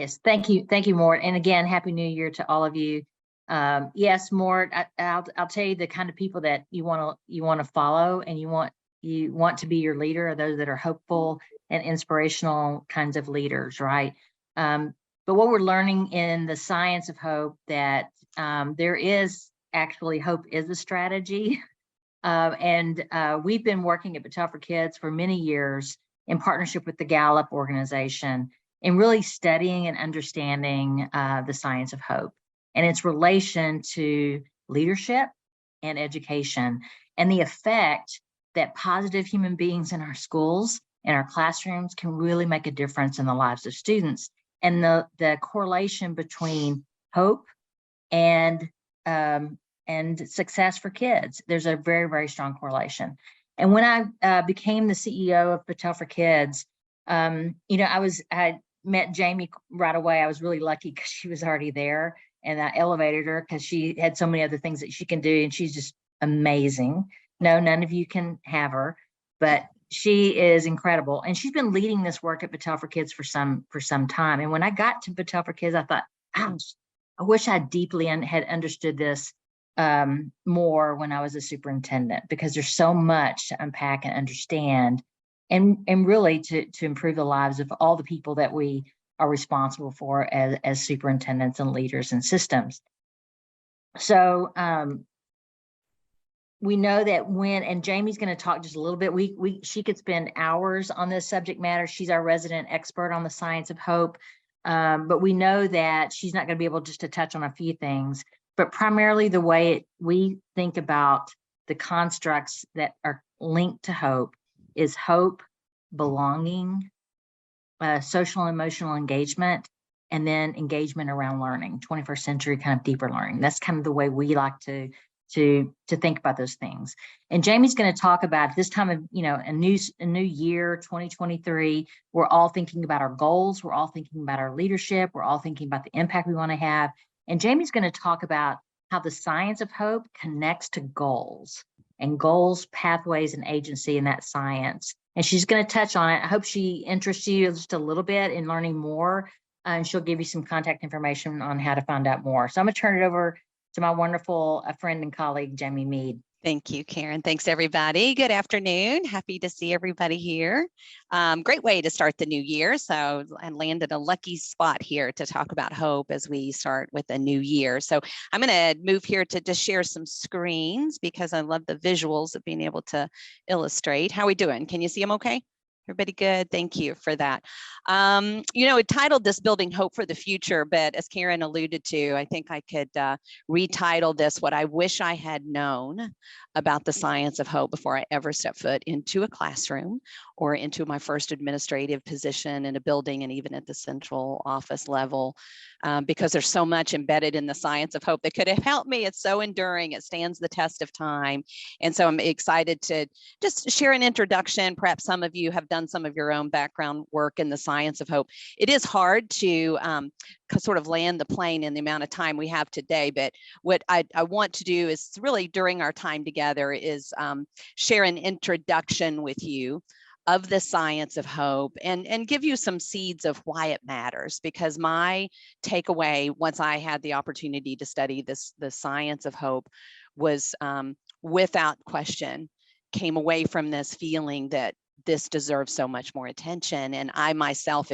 Yes, thank you, Mort. And again, Happy New Year to all of you. Yes, Mort, I'll tell you the kind of people that you want to follow, and you want to be your leader are those that are hopeful and inspirational kinds of leaders, right? But what we're learning in the science of hope that there is actually hope is a strategy. And we've been working at Battelle for Kids for many years in partnership with the Gallup organization and really studying and understanding the science of hope and its relation to leadership and education and the effect that positive human beings in our schools and our classrooms can really make a difference in the lives of students, and the correlation between hope and success for kids. There's a very, very strong correlation. And when I became the CEO of Battelle for Kids, I met Jamie right away. I was really lucky because she was already there, and I elevated her because she had so many other things that she can do, and she's just amazing. No, none of you can have her, but she is incredible, and she's been leading this work at Battelle for Kids for some time. And when I got to Battelle for Kids, I thought, ouch, I wish I deeply had understood this more when I was a superintendent, because there's so much to unpack and understand, and really to improve the lives of all the people that we are responsible for as superintendents and leaders and systems. So we know that and Jamie's going to talk just a little bit, she could spend hours on this subject matter. She's our resident expert on the science of hope. But we know that she's not going to be able just to touch on a few things, but primarily the way we think about the constructs that are linked to hope is hope, belonging, social and emotional engagement, and then engagement around learning, 21st century kind of deeper learning. That's kind of the way we like to think about those things. And Jamie's going to talk about this time of, a new year, 2023. We're all thinking about our goals. We're all thinking about our leadership. We're all thinking about the impact we want to have. And Jamie's going to talk about how the science of hope connects to goals, and goals, pathways, and agency in that science. And she's going to touch on it. I hope she interests you just a little bit in learning more, and she'll give you some contact information on how to find out more. So I'm going to turn it over to my wonderful friend and colleague, Jamie Mead. Thank you, Karen. Thanks, everybody. Good afternoon. Happy to see everybody here. Great way to start the new year. So I landed a lucky spot here to talk about hope as we start with a new year. So I'm going to move here to just share some screens because I love the visuals of being able to illustrate. How are we doing? Can you see them okay? Everybody good? Thank you for that. I titled this Building Hope for the Future, but as Karen alluded to, I think I could retitle this What I Wish I Had Known About the Science of Hope Before I Ever Stepped Foot into a Classroom or into my first administrative position in a building, and even at the central office level, because there's so much embedded in the science of hope that could have helped me. It's so enduring, it stands the test of time. And so I'm excited to just share an introduction. Perhaps some of you have done some of your own background work in the science of hope. It is hard to sort of land the plane in the amount of time we have today, but what I want to do is really during our time together is share an introduction with you of the science of hope and give you some seeds of why it matters, because my takeaway once I had the opportunity to study the science of hope was without question came away from this feeling that this deserves so much more attention. And I myself,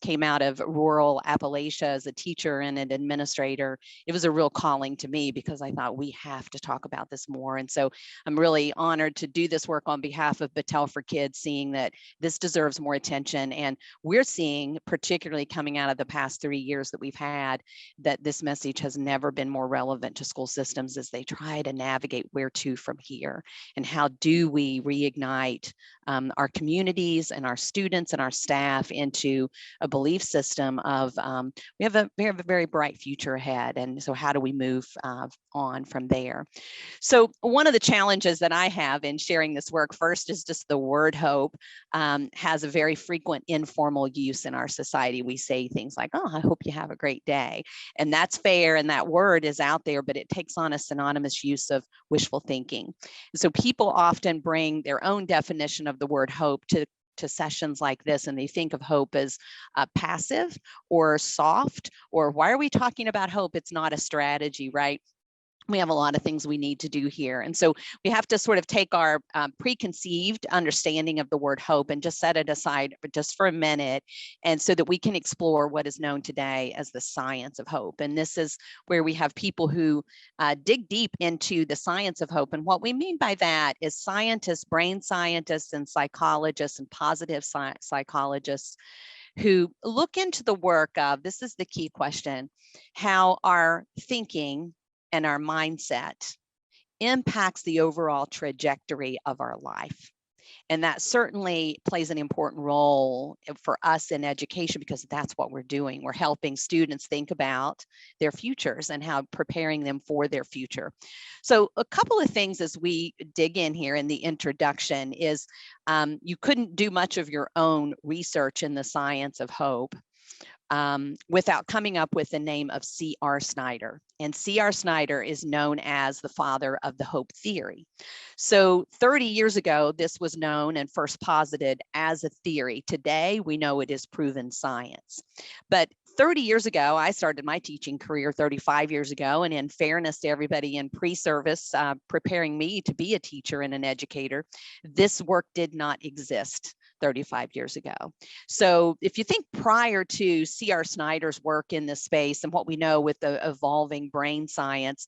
came out of rural Appalachia as a teacher and an administrator. It was a real calling to me because I thought we have to talk about this more. And so I'm really honored to do this work on behalf of Battelle for Kids, seeing that this deserves more attention. And we're seeing, particularly coming out of the past 3 years that we've had, that this message has never been more relevant to school systems as they try to navigate where to from here, and how do we reignite our communities and our students and our staff into a belief system of we have a very bright future ahead. And so how do we move on from there? So one of the challenges that I have in sharing this work first is just the word hope has a very frequent informal use in our society. We say things like, oh, I hope you have a great day. And that's fair. And that word is out there, but it takes on a synonymous use of wishful thinking. So people often bring their own definition of the word hope to to sessions like this and they think of hope as passive or soft, or why are we talking about hope? It's not a strategy, right? We have a lot of things we need to do here. And so we have to sort of take our preconceived understanding of the word hope and just set it aside just for a minute, and so that we can explore what is known today as the science of hope. And this is where we have people who dig deep into the science of hope. And what we mean by that is scientists, brain scientists and psychologists and positive psychologists who look into the work of, this is the key question, how our thinking and our mindset impacts the overall trajectory of our life. And that certainly plays an important role for us in education, because that's what we're doing. We're helping students think about their futures and how preparing them for their future. So a couple of things as we dig in here in the introduction is you couldn't do much of your own research in the science of hope without coming up with the name of C.R. Snyder. And C.R. Snyder is known as the father of the hope theory. So 30 years ago, this was known and first posited as a theory. Today, we know it is proven science. But 30 years ago, I started my teaching career 35 years ago. And in fairness to everybody in pre-service preparing me to be a teacher and an educator, this work did not exist 35 years ago. So if you think prior to C.R. Snyder's work in this space and what we know with the evolving brain science,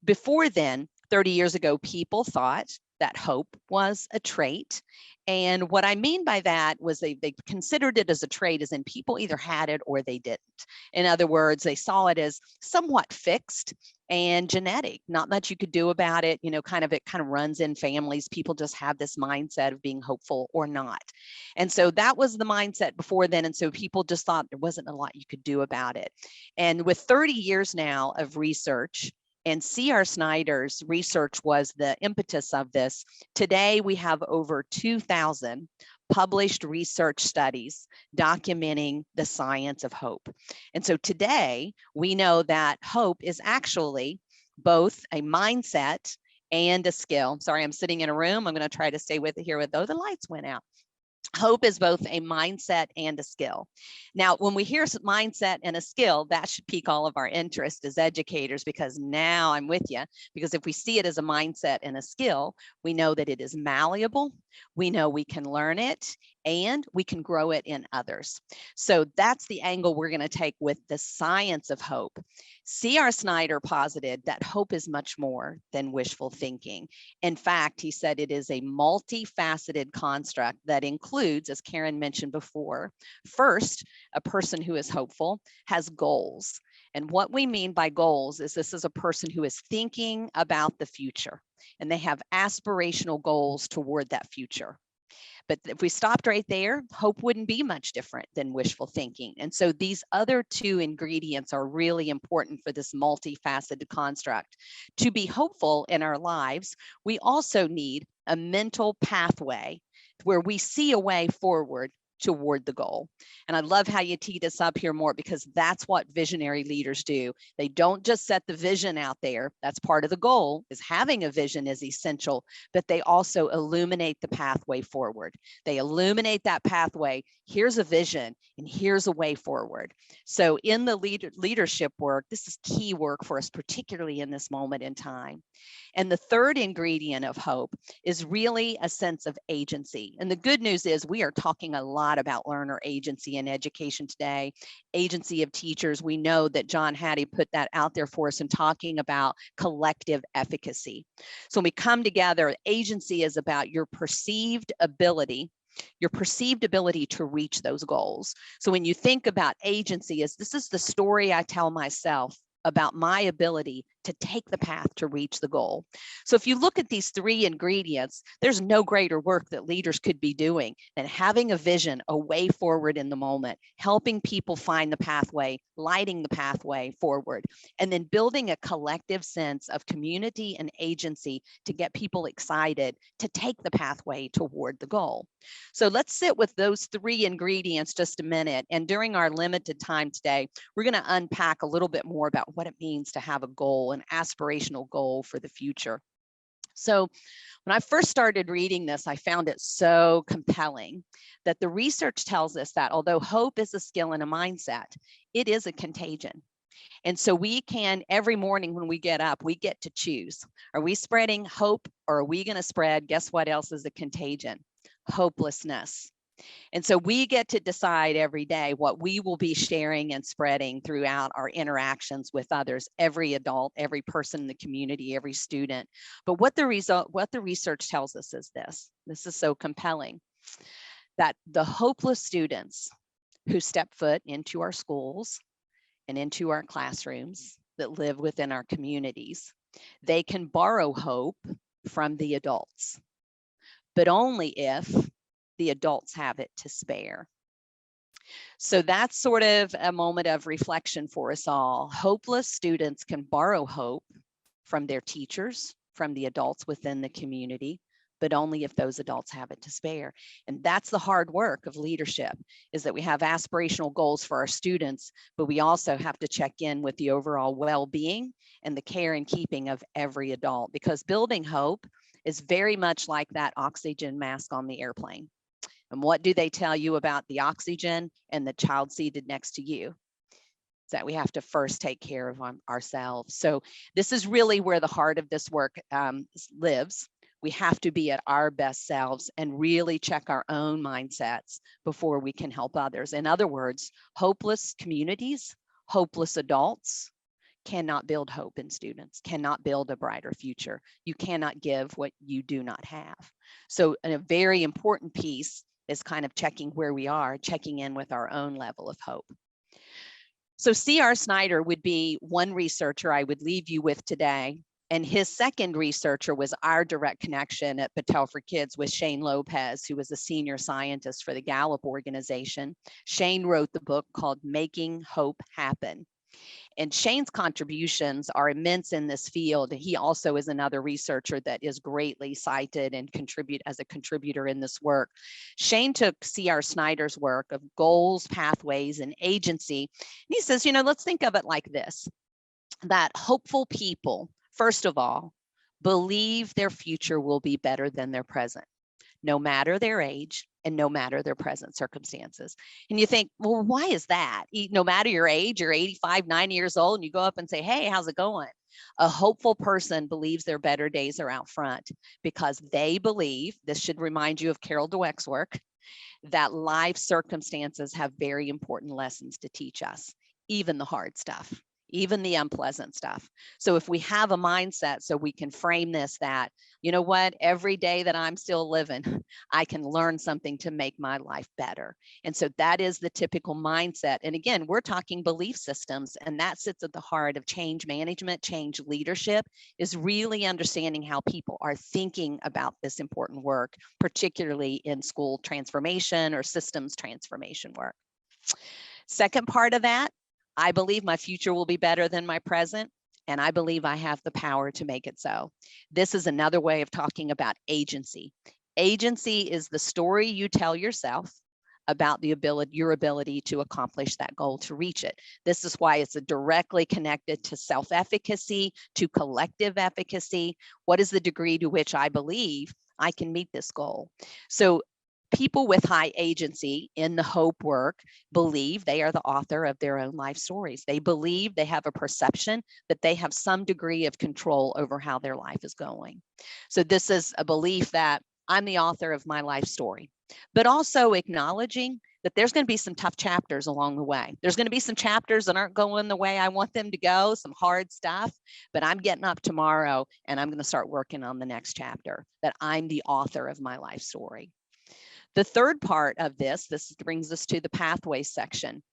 before then, 30 years ago, people thought that hope was a trait. And what I mean by that was they considered it as a trait, as in people either had it or they didn't. In other words, they saw it as somewhat fixed and genetic, not much you could do about it. You know, it kind of runs in families. People just have this mindset of being hopeful or not. And so that was the mindset before then. And so people just thought there wasn't a lot you could do about it. And with 30 years now of research, and C.R. Snyder's research was the impetus of this, today we have over 2,000 published research studies documenting the science of hope. And so today we know that hope is actually both a mindset and a skill. Sorry, I'm sitting in a room. I'm going to try to stay with it here, though the lights went out. Hope is both a mindset and a skill. Now, when we hear mindset and a skill, that should pique all of our interest as educators, because now I'm with you. Because if we see it as a mindset and a skill, we know that it is malleable. We know we can learn it and we can grow it in others. So that's the angle we're going to take with the science of hope. C.R. Snyder posited that hope is much more than wishful thinking. In fact, he said it is a multifaceted construct that includes, as Karen mentioned before, first, a person who is hopeful has goals. And what we mean by goals is this is a person who is thinking about the future and they have aspirational goals toward that future. But if we stopped right there, hope wouldn't be much different than wishful thinking. And so these other two ingredients are really important for this multifaceted construct. To be hopeful in our lives, we also need a mental pathway where we see a way forward toward the goal. And I love how you teed us up here more, because that's what visionary leaders do. They don't just set the vision out there. That's part of the goal, is having a vision is essential, but they also illuminate the pathway forward. They illuminate that pathway. Here's a vision and here's a way forward. So in the leadership work, this is key work for us, particularly in this moment in time. And the third ingredient of hope is really a sense of agency. And the good news is we are talking a lot about learner agency in education today, agency of teachers. We know that John Hattie put that out there for us in talking about collective efficacy. So when we come together, agency is about your perceived ability to reach those goals. So when you think about agency, this is the story I tell myself about my ability to take the path to reach the goal. So if you look at these three ingredients, there's no greater work that leaders could be doing than having a vision, a way forward in the moment, helping people find the pathway, lighting the pathway forward, and then building a collective sense of community and agency to get people excited to take the pathway toward the goal. So let's sit with those three ingredients just a minute. And during our limited time today, we're going to unpack a little bit more about what it means to have a goal, an aspirational goal for the future. So when I first started reading this, I found it so compelling that the research tells us that although hope is a skill and a mindset, it is a contagion. And so we can, every morning when we get up, we get to choose. Are we spreading hope, or are we going to spread, guess what else is a contagion? Hopelessness. And so we get to decide every day what we will be sharing and spreading throughout our interactions with others, every adult, every person in the community, every student. But what the research tells us is this is so compelling, that the hopeless students who step foot into our schools and into our classrooms that live within our communities, they can borrow hope from the adults, but only if the adults have it to spare. So that's sort of a moment of reflection for us all. Hopeless students can borrow hope from their teachers, from the adults within the community, but only if those adults have it to spare. And that's the hard work of leadership, is that we have aspirational goals for our students, but we also have to check in with the overall well-being and the care and keeping of every adult, because building hope is very much like that oxygen mask on the airplane. And what do they tell you about the oxygen and the child seated next to you? Is that we have to first take care of ourselves. So this is really where the heart of this work lives. We have to be at our best selves and really check our own mindsets before we can help others. In other words, hopeless communities, hopeless adults cannot build hope in students, cannot build a brighter future. You cannot give what you do not have. So a very important piece is kind of checking where we are, checking in with our own level of hope. So C.R. Snyder would be one researcher I would leave you with today. And his second researcher was our direct connection at Battelle for Kids with Shane Lopez, who was a senior scientist for the Gallup organization. Shane wrote the book called Making Hope Happen. And Shane's contributions are immense in this field. He also is another researcher that is greatly cited and as a contributor in this work. Shane took C.R. Snyder's work of goals, pathways, and agency. And he says, let's think of it like this, that hopeful people, first of all, believe their future will be better than their present, no matter their age and no matter their present circumstances. And you think, well, why is that? No matter your age, you're 85, 90 years old, and you go up and say, hey, how's it going? A hopeful person believes their better days are out front because they believe, this should remind you of Carol Dweck's work, that life circumstances have very important lessons to teach us, even the hard stuff, even the unpleasant stuff. So if we have a mindset so we can frame this, that, you know what, every day that I'm still living, I can learn something to make my life better. And so that is the typical mindset. And again, we're talking belief systems, and that sits at the heart of change management, change leadership, is really understanding how people are thinking about this important work, particularly in school transformation or systems transformation work. Second part of that, I believe my future will be better than my present, and I believe I have the power to make it so. This is another way of talking about agency. Agency is the story you tell yourself about your ability to accomplish that goal, to reach it. This is why it's directly connected to self-efficacy, to collective efficacy. What is the degree to which I believe I can meet this goal? So people with high agency in the hope work believe they are the author of their own life stories. They believe they have a perception that they have some degree of control over how their life is going. So this is a belief that I'm the author of my life story, but also acknowledging that there's going to be some tough chapters along the way. There's going to be some chapters that aren't going the way I want them to go, some hard stuff, but I'm getting up tomorrow and I'm going to start working on the next chapter, that I'm the author of my life story. The third part of this brings us to the pathways section.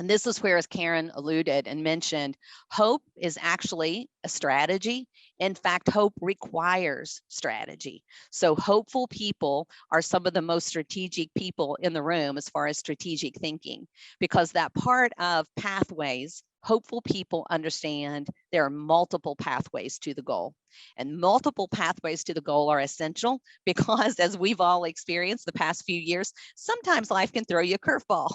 And this is where, as Karen alluded and mentioned, hope is actually a strategy. In fact, hope requires strategy. So hopeful people are some of the most strategic people in the room as far as strategic thinking, because that part of pathways, hopeful people understand there are multiple pathways to the goal. And multiple pathways to the goal are essential because, as we've all experienced the past few years, sometimes life can throw you a curveball.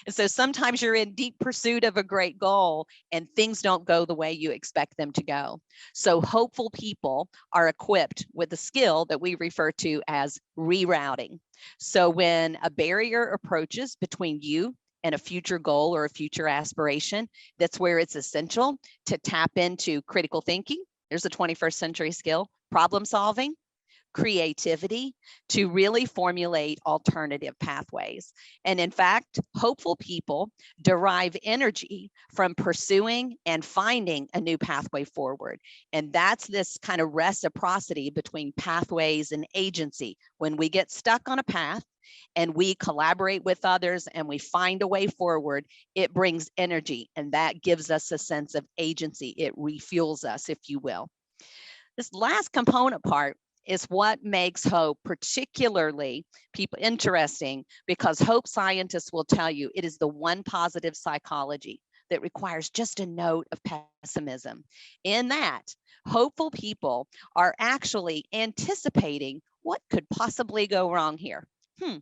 And so sometimes you're in deep pursuit of a great goal and things don't go the way you expect them to go. So hopeful people are equipped with a skill that we refer to as rerouting. So when a barrier approaches between you and a future goal or a future aspiration, that's where it's essential to tap into critical thinking. There's a 21st century skill, problem solving, creativity, to really formulate alternative pathways. And in fact, hopeful people derive energy from pursuing and finding a new pathway forward. And that's this kind of reciprocity between pathways and agency. When we get stuck on a path and we collaborate with others and we find a way forward, it brings energy, and that gives us a sense of agency. It refuels us, if you will. This last component part is what makes hope particularly interesting, because hope scientists will tell you it is the one positive psychology that requires just a note of pessimism. In that, hopeful people are actually anticipating what could possibly go wrong here.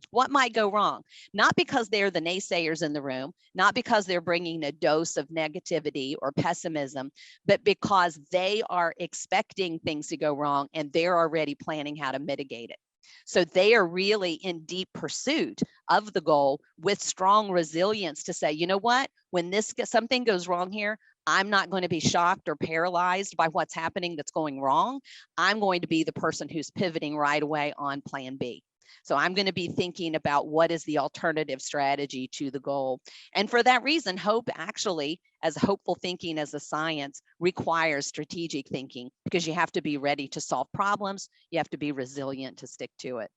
What might go wrong? Not because they're the naysayers in the room, not because they're bringing a dose of negativity or pessimism, but because they are expecting things to go wrong and they're already planning how to mitigate it. So they are really in deep pursuit of the goal with strong resilience to say, you know what, when something goes wrong here, I'm not going to be shocked or paralyzed by what's happening that's going wrong. I'm going to be the person who's pivoting right away on plan B. So I'm going to be thinking about what is the alternative strategy to the goal. And for that reason, hope actually, as hopeful thinking as a science, requires strategic thinking, because you have to be ready to solve problems. You have to be resilient to stick to it.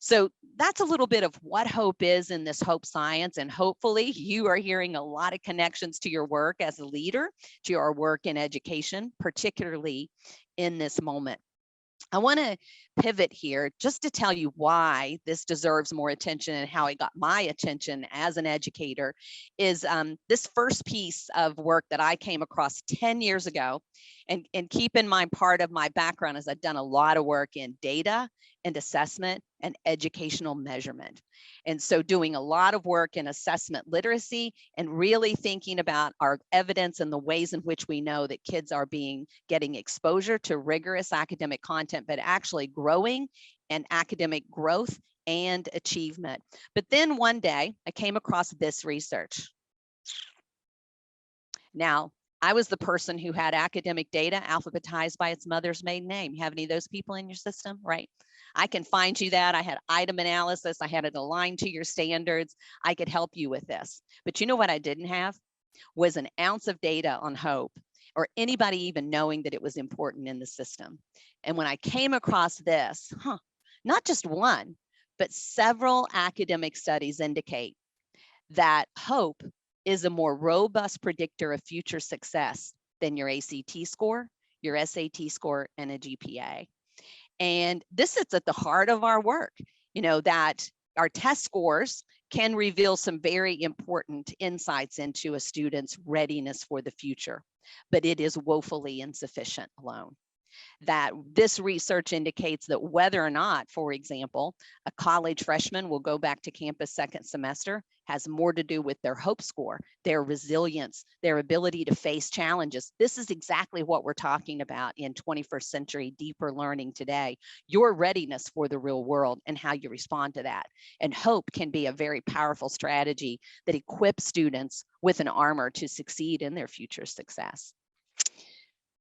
So that's a little bit of what hope is in this hope science. And hopefully you are hearing a lot of connections to your work as a leader, to your work in education, particularly in this moment. I want to pivot here just to tell you why this deserves more attention and how it got my attention as an educator is this first piece of work that I came across 10 years ago. And keep in mind, part of my background is I've done a lot of work in data and assessment and educational measurement. And so doing a lot of work in assessment literacy and really thinking about our evidence and the ways in which we know that kids are getting exposure to rigorous academic content, but actually growing and academic growth and achievement. But then one day I came across this research. Now, I was the person who had academic data alphabetized by its mother's maiden name. You have any of those people in your system, right? I can find you that. I had item analysis. I had it aligned to your standards. I could help you with this. But you know what I didn't have? Was an ounce of data on hope, or anybody even knowing that it was important in the system. And when I came across this, not just one, but several academic studies indicate that hope is a more robust predictor of future success than your ACT score, your SAT score, and a GPA. And this is at the heart of our work, that our test scores can reveal some very important insights into a student's readiness for the future, but it is woefully insufficient alone. That this research indicates that whether or not, for example, a college freshman will go back to campus second semester has more to do with their hope score, their resilience, their ability to face challenges. This is exactly what we're talking about in 21st century deeper learning today, your readiness for the real world and how you respond to that. And hope can be a very powerful strategy that equips students with an armor to succeed in their future success.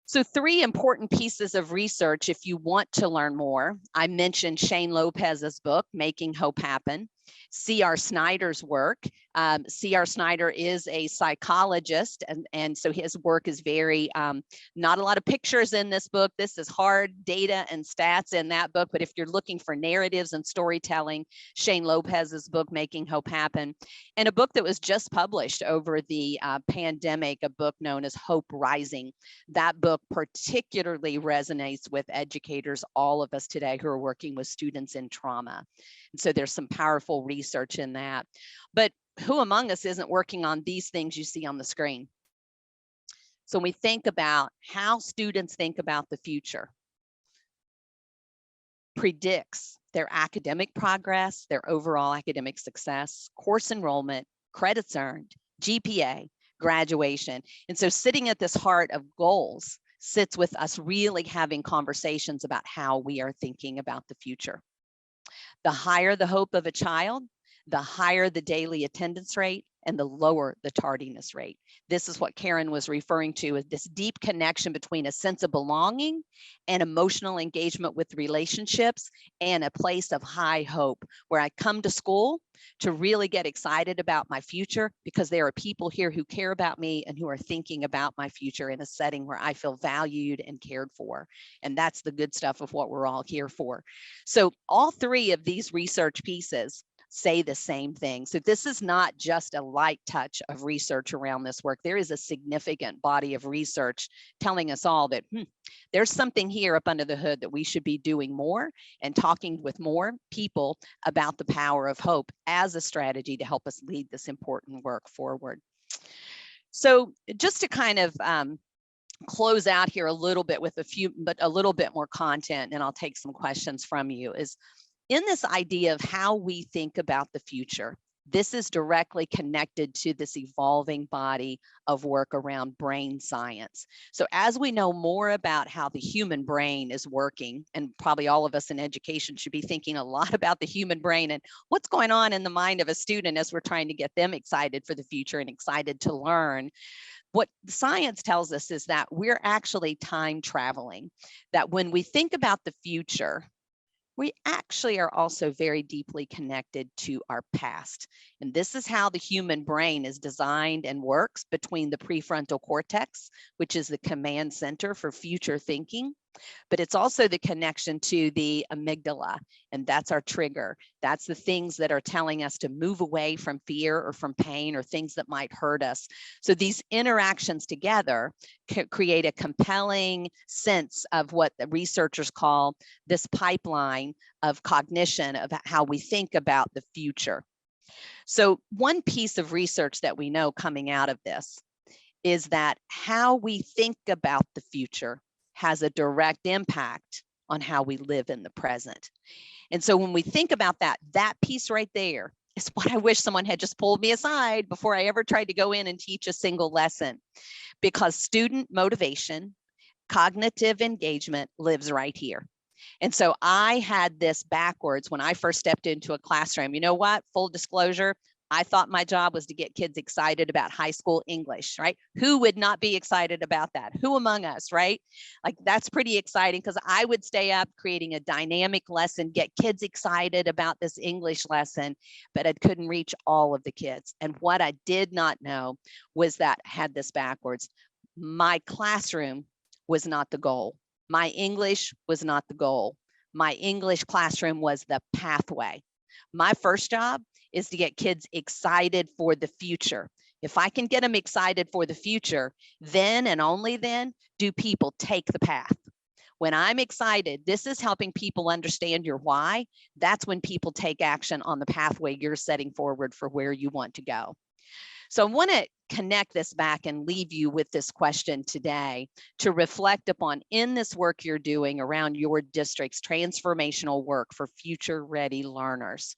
So 3 important pieces of research if you want to learn more. I mentioned Shane Lopez's book, Making Hope Happen. C.R. Snyder's work. C.R. Snyder is a psychologist, and so his work is very, not a lot of pictures in this book. This is hard data and stats in that book, but if you're looking for narratives and storytelling, Shane Lopez's book, Making Hope Happen, and a book that was just published over the pandemic, a book known as Hope Rising. That book particularly resonates with educators, all of us today who are working with students in trauma. And so there's some powerful research in that. But who among us isn't working on these things you see on the screen? So when we think about how students think about the future, predicts their academic progress, their overall academic success, course enrollment, credits earned, GPA, graduation. And so sitting at this heart of goals sits with us really having conversations about how we are thinking about the future. The higher the hope of a child, the higher the daily attendance rate, and the lower the tardiness rate. This is what Karen was referring to as this deep connection between a sense of belonging and emotional engagement with relationships and a place of high hope where I come to school to really get excited about my future because there are people here who care about me and who are thinking about my future in a setting where I feel valued and cared for. And that's the good stuff of what we're all here for. So all three of these research pieces say the same thing. So this is not just a light touch of research around this work. There is a significant body of research telling us all that there's something here up under the hood that we should be doing more and talking with more people about the power of hope as a strategy to help us lead this important work forward. So just to kind of close out here a little bit with a little bit more content, and I'll take some questions from you, is in this idea of how we think about the future. This is directly connected to this evolving body of work around brain science. So as we know more about how the human brain is working, and probably all of us in education should be thinking a lot about the human brain and what's going on in the mind of a student as we're trying to get them excited for the future and excited to learn. What science tells us is that we're actually time traveling, that when we think about the future, we actually are also very deeply connected to our past. And this is how the human brain is designed and works between the prefrontal cortex, which is the command center for future thinking, but it's also the connection to the amygdala, and that's our trigger. That's the things that are telling us to move away from fear or from pain or things that might hurt us. So these interactions together create a compelling sense of what the researchers call this pipeline of cognition of how we think about the future. So one piece of research that we know coming out of this is that how we think about the future has a direct impact on how we live in the present. And so when we think about that piece right there is what I wish someone had just pulled me aside before I ever tried to go in and teach a single lesson, because student motivation, cognitive engagement lives right here. And so I had this backwards when I first stepped into a classroom. You know what? Full disclosure, I thought my job was to get kids excited about high school English, right? Who would not be excited about that? Who among us, right? Like that's pretty exciting because I would stay up creating a dynamic lesson, get kids excited about this English lesson, but I couldn't reach all of the kids. And what I did not know was that I had this backwards. My classroom was not the goal. My English was not the goal. My English classroom was the pathway. My first job is to get kids excited for the future. If I can get them excited for the future, then and only then do people take the path. When I'm excited, this is helping people understand your why. That's when people take action on the pathway you're setting forward for where you want to go. So I want to connect this back and leave you with this question today to reflect upon in this work you're doing around your district's transformational work for future ready learners.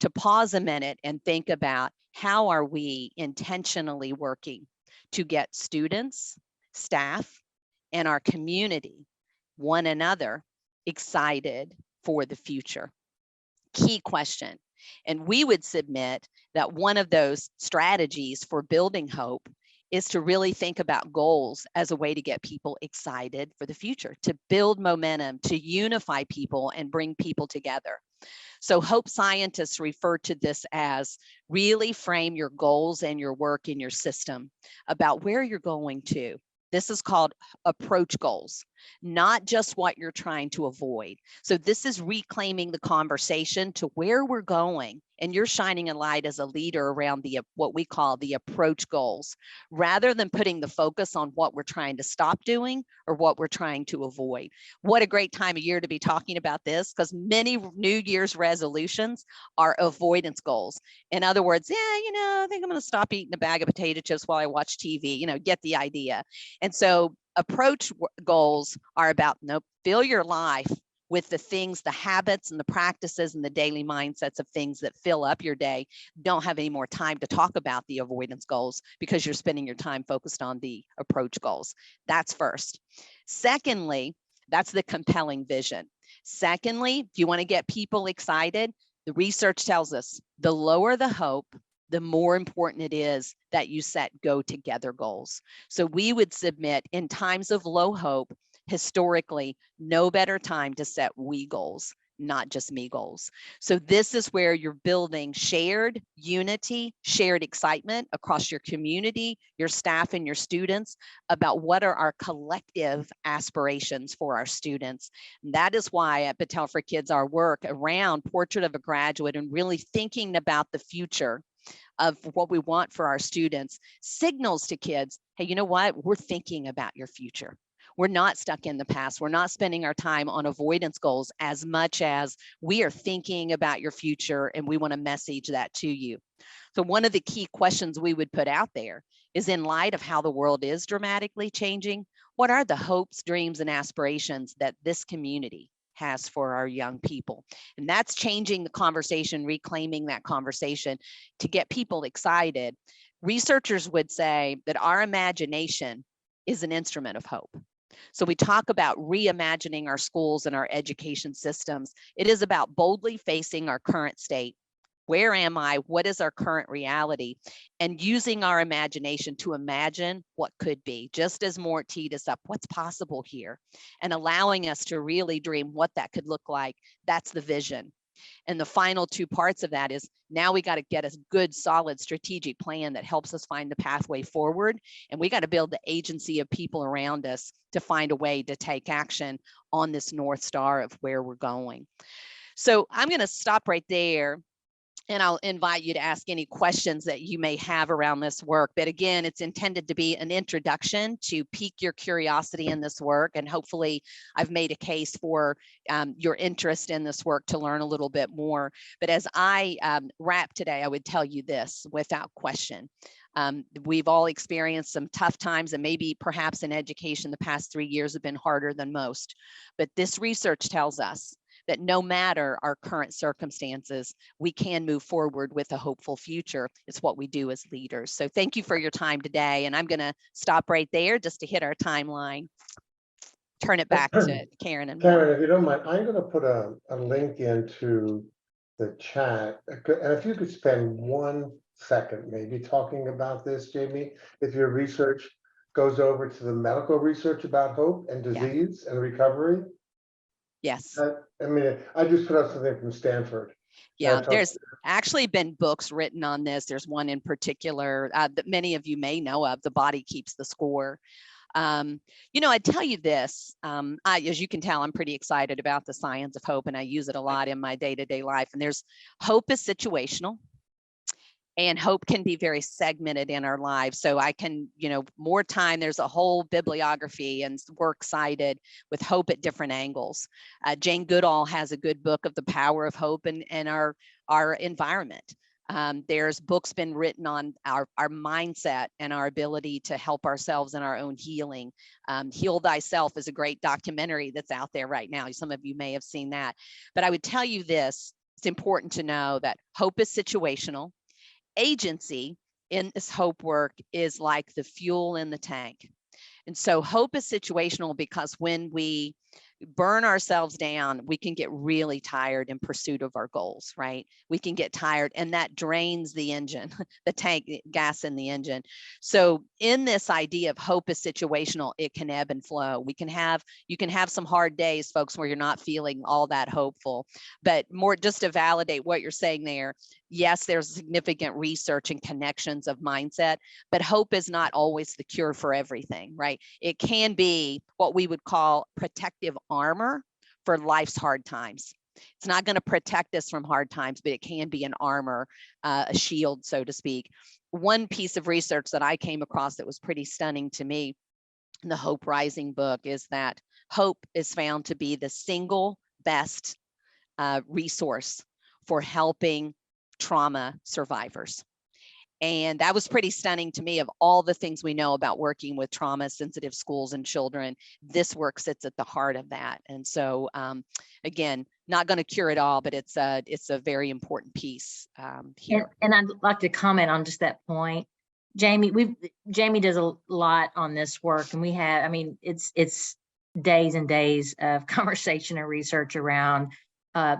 To pause a minute and think about how are we intentionally working to get students, staff, and our community, one another, excited for the future. Key question. And we would submit that one of those strategies for building hope is to really think about goals as a way to get people excited for the future, to build momentum, to unify people and bring people together. So hope scientists refer to this as really frame your goals and your work in your system about where you're going to. This is called approach goals. not just what you're trying to avoid. So this is reclaiming the conversation to where we're going. And you're shining a light as a leader around the what we call the approach goals, rather than putting the focus on what we're trying to stop doing or what we're trying to avoid. What a great time of year to be talking about this, because many New Year's resolutions are avoidance goals. In other words, yeah, I think I'm going to stop eating a bag of potato chips while I watch TV, get the idea. And so approach goals are about, nope, fill your life with the things, the habits and the practices and the daily mindsets of things that fill up your day. Don't have any more time to talk about the avoidance goals because you're spending your time focused on the approach goals. That's first. Secondly, that's the compelling vision. Secondly, if you want to get people excited, the research tells us the lower the hope, the more important it is that you set go together goals. So we would submit in times of low hope, historically, no better time to set we goals, not just me goals. So this is where you're building shared unity, shared excitement across your community, your staff and your students about what are our collective aspirations for our students. And that is why at Battelle for Kids, our work around Portrait of a Graduate and really thinking about the future of what we want for our students signals to kids, hey, you know what? We're thinking about your future. We're not stuck in the past. We're not spending our time on avoidance goals as much as we are thinking about your future, and we want to message that to you. So one of the key questions we would put out there is, in light of how the world is dramatically changing, what are the hopes, dreams, and aspirations that this community has for our young people? And that's changing the conversation, reclaiming that conversation to get people excited. Researchers would say that our imagination is an instrument of hope. So we talk about reimagining our schools and our education systems. It is about boldly facing our current state. Where am I? What is our current reality? And using our imagination to imagine what could be, just as Mort teed us up, what's possible here, and allowing us to really dream what that could look like. That's the vision. And the final two parts of that is, now we got to get a good, solid strategic plan that helps us find the pathway forward. And we got to build the agency of people around us to find a way to take action on this North Star of where we're going. So I'm going to stop right there, and I'll invite you to ask any questions that you may have around this work. But again, it's intended to be an introduction to pique your curiosity in this work. And hopefully I've made a case for your interest in this work to learn a little bit more. But as I wrap today, I would tell you this without question. We've all experienced some tough times, and maybe perhaps in education, the past 3 years have been harder than most. But this research tells us that no matter our current circumstances, we can move forward with a hopeful future. It's what we do as leaders. So thank you for your time today. And I'm going to stop right there just to hit our timeline. Turn it back to Karen and Karen, Mort. if you don't mind, I'm going to put a link into the chat. And if you could spend 1 second maybe talking about this, Jamie, if your research goes over to the medical research about hope and disease and recovery. Yes. I mean, I just put out something from Stanford. Yeah, there's actually been books written on this. There's one in particular that many of you may know of, The Body Keeps the Score. I'd tell you this, as you can tell, I'm pretty excited about the science of hope, and I use it a lot in my day-to-day life. And hope is situational. And hope can be very segmented in our lives. So I can, more time, there's a whole bibliography and work cited with hope at different angles. Jane Goodall has a good book of the power of hope and our environment. There's books been written on our mindset and our ability to help ourselves in our own healing. Heal Thyself is a great documentary that's out there right now. Some of you may have seen that. But I would tell you this, it's important to know that hope is situational. Agency in this hope work is like the fuel in the tank. And so hope is situational because when we burn ourselves down, we can get really tired in pursuit of our goals, right? We can get tired, and that drains the engine, the tank, gas in the engine. So in this idea of hope is situational, it can ebb and flow. You can have some hard days, folks, where you're not feeling all that hopeful. But more just to validate what you're saying there, yes, there's significant research and connections of mindset, but hope is not always the cure for everything, right? It can be what we would call protective armor for life's hard times. It's not going to protect us from hard times, but it can be an armor, a shield, so to speak. One piece of research that I came across that was pretty stunning to me in the Hope Rising book is that hope is found to be the single best resource for helping trauma survivors. And that was pretty stunning to me. Of all the things we know about working with trauma sensitive schools and children, this work sits at the heart of that. And so again, not going to cure it all, but it's a very important piece here. And I'd like to comment on just that point. Jamie, Jamie does a lot on this work, and we have, I mean, it's days and days of conversation and research around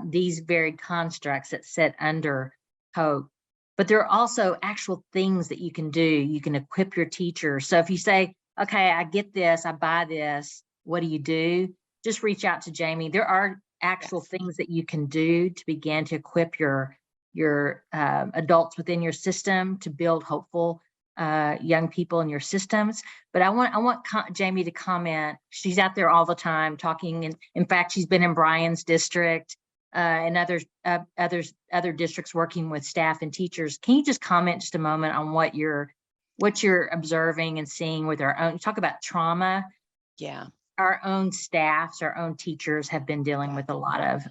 these very constructs that sit under hope. But there are also actual things that you can do. You can equip your teachers. So if you say, okay, I get this, I buy this, what do you do? Just reach out to Jamie. There are actual things that you can do to begin to equip your adults within your system to build hopeful young people in your systems. But I want Jamie to comment. She's out there all the time talking, and in fact, she's been in Brian's district and other districts working with staff and teachers. Can you just comment just a moment on what you're observing and seeing with our own, talk about trauma? Yeah. Our own staffs, our own teachers have been dealing with a lot of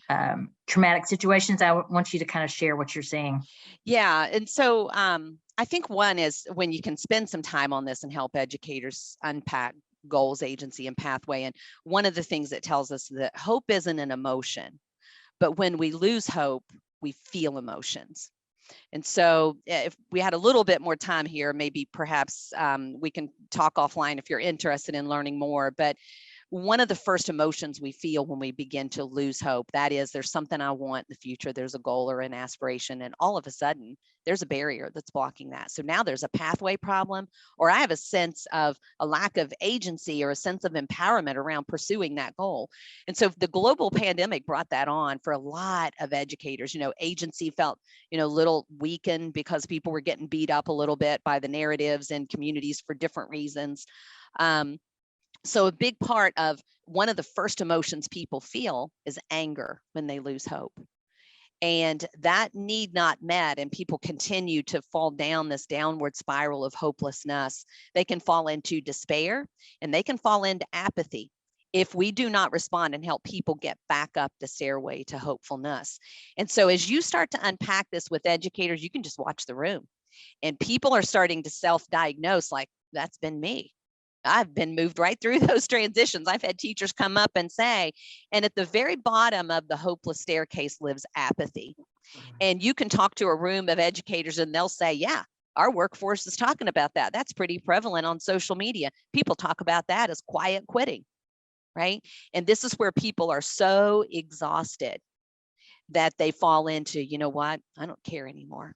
traumatic situations. I want you to kind of share what you're seeing. Yeah. And so I think one is when you can spend some time on this and help educators unpack goals, agency, and pathway. And one of the things that tells us that hope isn't an emotion, but when we lose hope, we feel emotions. And so if we had a little bit more time here, maybe perhaps we can talk offline if you're interested in learning more. But one of the first emotions we feel when we begin to lose hope, that is, there's something I want in the future, there's a goal or an aspiration, and all of a sudden there's a barrier that's blocking that. So now there's a pathway problem, or I have a sense of a lack of agency or a sense of empowerment around pursuing that goal. And so the global pandemic brought that on for a lot of educators. You know, agency felt, you know, a little weakened because people were getting beat up a little bit by the narratives in communities for different reasons. So a big part of one of the first emotions people feel is anger when they lose hope. And that need not met, and people continue to fall down this downward spiral of hopelessness. They can fall into despair, and they can fall into apathy if we do not respond and help people get back up the stairway to hopefulness. And so as you start to unpack this with educators, you can just watch the room, and people are starting to self-diagnose, like, that's been me. I've been moved right through those transitions. I've had teachers come up and say, and at the very bottom of the hopeless staircase lives apathy. And you can talk to a room of educators and they'll say, yeah, our workforce is talking about that. That's pretty prevalent on social media. People talk about that as quiet quitting, right? And this is where people are so exhausted that they fall into, you know what, I don't care anymore.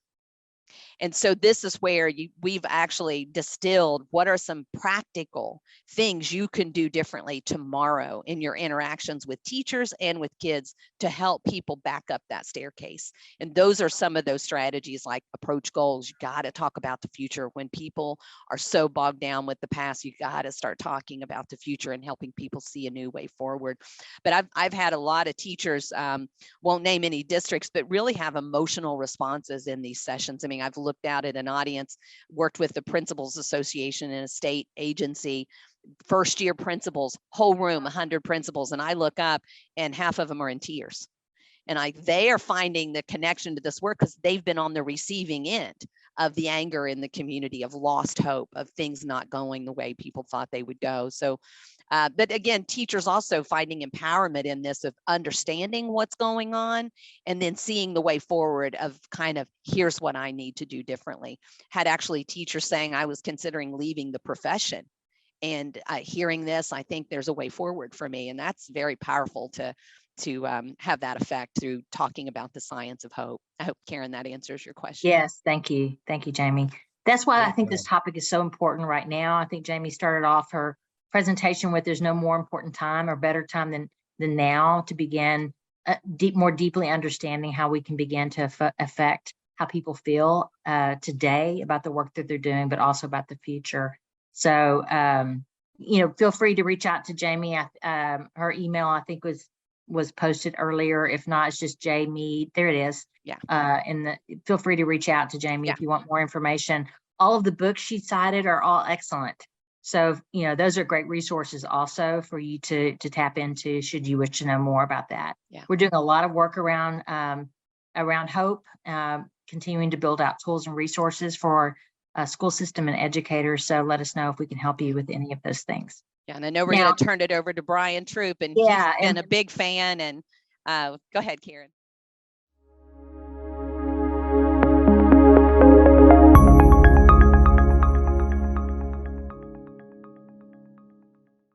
And so this is where we've actually distilled what are some practical things you can do differently tomorrow in your interactions with teachers and with kids to help people back up that staircase. And those are some of those strategies, like approach goals. You got to talk about the future. When people are so bogged down with the past, you got to start talking about the future and helping people see a new way forward. But I've had a lot of teachers, won't name any districts, but really have emotional responses in these sessions. I mean, I've looked out at an audience, worked with the Principals Association in a state agency, first year principals, whole room, 100 principals. And I look up and half of them are in tears. And they are finding the connection to this work because they've been on the receiving end of the anger in the community, of lost hope, of things not going the way people thought they would go. So, but again, teachers also finding empowerment in this, of understanding what's going on and then seeing the way forward of kind of, here's what I need to do differently. Had actually teachers saying, I was considering leaving the profession. And hearing this, I think there's a way forward for me. And that's very powerful to have that effect through talking about the science of hope. I hope, Karen, that answers your question. Yes, thank you. Thank you, Jamie. That's why I think this topic is so important right now. I think Jamie started off her presentation with, there's no more important time or better time than now to begin more deeply understanding how we can begin to affect how people feel today about the work that they're doing, but also about the future. So, feel free to reach out to Jamie. Her email, I think, was posted earlier. If not, it's just J Mead. There it is. Yeah. Feel free to reach out to Jamie Yeah. if you want more information. All of the books she cited are all excellent. So, those are great resources also for you to tap into should you wish to know more about that. Yeah. We're doing a lot of work around hope, continuing to build out tools and resources for school system and educators. So let us know if we can help you with any of those things. Yeah, and I know we're Now- going to turn it over to Brian Troop, and Yeah, he's been and- a big fan. And go ahead, Karen.